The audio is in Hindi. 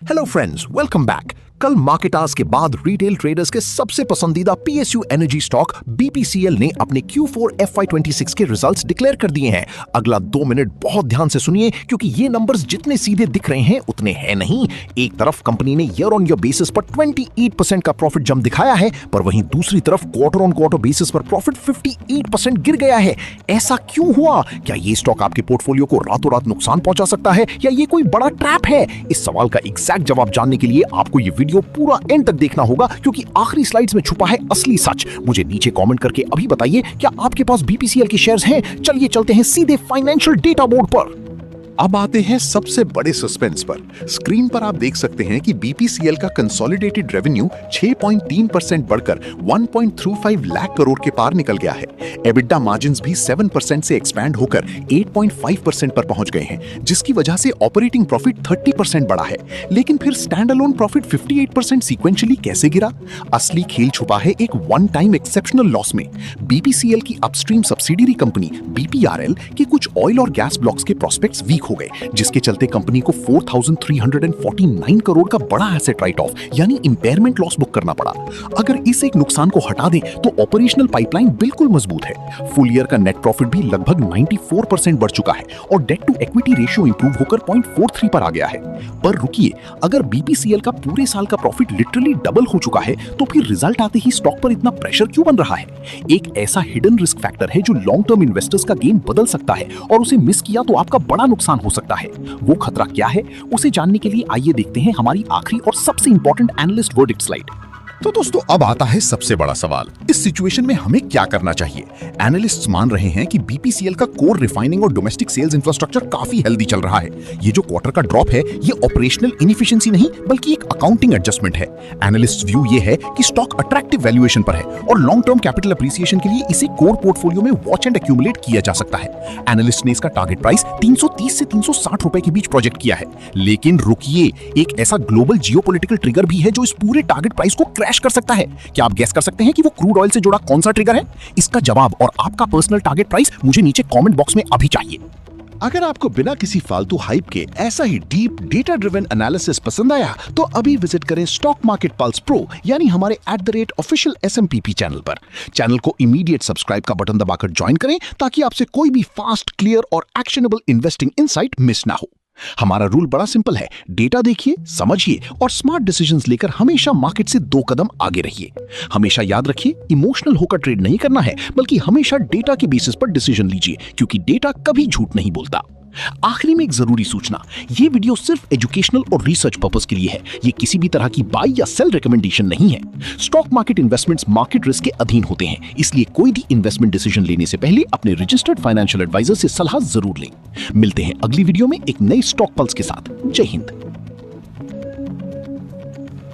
Hello friends, welcome back. कल मार्केट आवर्स के बाद रिटेल ट्रेडर्स के सबसे पसंदीदा पीएसयू एनर्जी स्टॉक बीपीसीएल ने अपने Q4 FY26 के रिजल्ट्स डिक्लेयर कर दिए हैं। अगला 2 मिनट बहुत ध्यान से सुनिए क्योंकि ये नंबर्स जितने सीधे दिख रहे हैं उतने हैं नहीं। एक तरफ कंपनी ने ईयर ऑन ईयर बेसिस पर 28% का प्रॉफिट जंप दिखाया है, पर वहीं दूसरी तरफ क्वार्टर ऑन क्वार्टर बेसिस पर प्रॉफिट 58% गिर गया है। ऐसा क्यों हुआ? क्या ये स्टॉक आपके पोर्टफोलियो को रातों रात नुकसान पहुंचा सकता है या ये कोई बड़ा ट्रैप है? इस सवाल का एग्जैक्ट जवाब जानने के लिए आपको ये वीडियो पूरा एंड तक देखना होगा क्योंकि आखिरी स्लाइड्स में छुपा है असली सच। मुझे नीचे कमेंट करके अभी बताइए, क्या आपके पास बीपीसीएल के शेयर्स हैं? चलिए चलते हैं सीधे फाइनेंशियल डेटा बोर्ड पर। अब आते हैं सबसे बड़े सस्पेंस पर। स्क्रीन पर आप देख सकते हैं कि बीपीसीएल का कंसोलिडेटेड रेवेन्यू 6.3% बढ़कर 1.35 लाख करोड़ के पार निकल गया है। एबिटा मार्जिन्स भी 7% से एक्सपैंड होकर 8.5% पर पहुंच गए हैं, जिसकी वजह से ऑपरेटिंग प्रॉफिट 30% बढ़ा है। लेकिन फिर स्टैंड अलोन प्रॉफिट 58% सीक्वेंशियली कैसे गिरा? असली खेल छुपा है एक वन टाइम एक्सेप्शनल लॉस में। बीपीसीएल की अपस्ट्रीम सब्सिडियरी कंपनी बीपीआरएल के कुछ ऑयल और गैस ब्लॉक्स के प्रोस्पेक्ट्स वीक हो गए, जिसके चलते कंपनी को 4349 करोड़ का बड़ा एसेट राइट ऑफ यानी इंपेयरमेंट लॉस बुक करना पड़ा। अगर इस एक नुकसान को हटा दें तो ऑपरेशनल पाइपलाइन बिल्कुल मजबूत है। फुल ईयर का नेट प्रॉफिट भी लगभग 94% बढ़ चुका है और debt to equity ratio improve होकर 0.43 पर आ गया है। पर रुकिए, अगर बीपीसीएल का पूरे साल का प्रॉफिट लिटरली डबल हो चुका है तो फिर रिजल्ट आते ही स्टॉक पर इतना प्रेशर क्यों बन रहा है? एक ऐसा हिडन रिस्क फैक्टर है जो लॉन्ग टर्म इन्वेस्टर्स का गेम बदल सकता है और उसे मिस किया तो आपका बड़ा नुकसान हो सकता है। वो खतरा क्या है, उसे जानने के लिए आइए देखते हैं हमारी आखिरी और सबसे इंपॉर्टेंट एनालिस्ट वर्डिक्ट स्लाइड। तो दोस्तों, अब आता है सबसे बड़ा सवाल, इस सिचुएशन में हमें क्या करना चाहिए? एनालिस्ट्स मान रहे हैं कि बीपीसीएल का कोर रिफाइनिंग और डोमेस्टिक सेल्स इंफ्रास्ट्रक्चर काफी हेल्दी चल रहा है। ये जो क्वार्टर का ड्रॉप है, ये ऑपरेशनल इनएफिशिएंसी नहीं बल्कि एक अकाउंटिंग एडजस्टमेंट है। एनालिस्ट्स व्यू ये है कि स्टॉक अट्रैक्टिव वैल्यूएशन पर है और लॉन्ग टर्म कैपिटल अप्रिसिएशन के लिए इसे कोर पोर्टफोलियो में वॉच एंड एक्यूमुलेट किया जा सकता है। एनालिस्ट ने इसका टारगेट प्राइस 330 से 360 रुपए के बीच प्रोजेक्ट किया है। लेकिन रुकिए, एक ऐसा ग्लोबल जियोपॉलिटिकल ट्रिगर भी है जो इस पूरे टारगेट प्राइस को क्रैश कर सकता है। क्या आप गेस कर सकते हैं कि वो क्रूड ऑयल से जुड़ा कौन सा ट्रिगर है? इसका जवाब और आपका पर्सनल टारगेट प्राइस मुझे नीचे कमेंट बॉक्स में अभी चाहिए। अगर आपको बिना किसी फालतू हाइप के ऐसा ही डीप डेटा ड्रिवन एनालिसिस पसंद आया तो अभी विजिट करें स्टॉक मार्केट पल्स प्रो यानी हमारे @official SMPP चैनल पर। चैनल को इमीडिएट सब्सक्राइब का बटन दबाकर ज्वाइन करें ताकि आपसे कोई भी फास्ट, क्लियर और एक्शनेबल इन्वेस्टिंग इनसाइट मिस ना हो। हमारा रूल बड़ा सिंपल है, डेटा देखिए, समझिए और स्मार्ट डिसीजंस लेकर हमेशा मार्केट से 2 कदम आगे रहिए। हमेशा याद रखिए, इमोशनल होकर ट्रेड नहीं करना है बल्कि हमेशा डेटा के बेसिस पर डिसीजन लीजिए क्योंकि डेटा कभी झूठ नहीं बोलता। आखिरी में एक जरूरी सूचना, ये वीडियो सिर्फ एजुकेशनल और रिसर्च पर्पस के लिए है। ये किसी भी तरह की बाय या सेल रिकमेंडेशन नहीं है। Stock market investments market risk के अधीन होते हैं, इसलिए कोई भी इन्वेस्टमेंट डिसीजन लेने से पहले अपने रजिस्टर्ड फाइनेंशियल एडवाइजर से सलाह जरूर लें। मिलते हैं अगली वीडियो में एक नई स्टॉक पल्स के साथ। जय हिंद।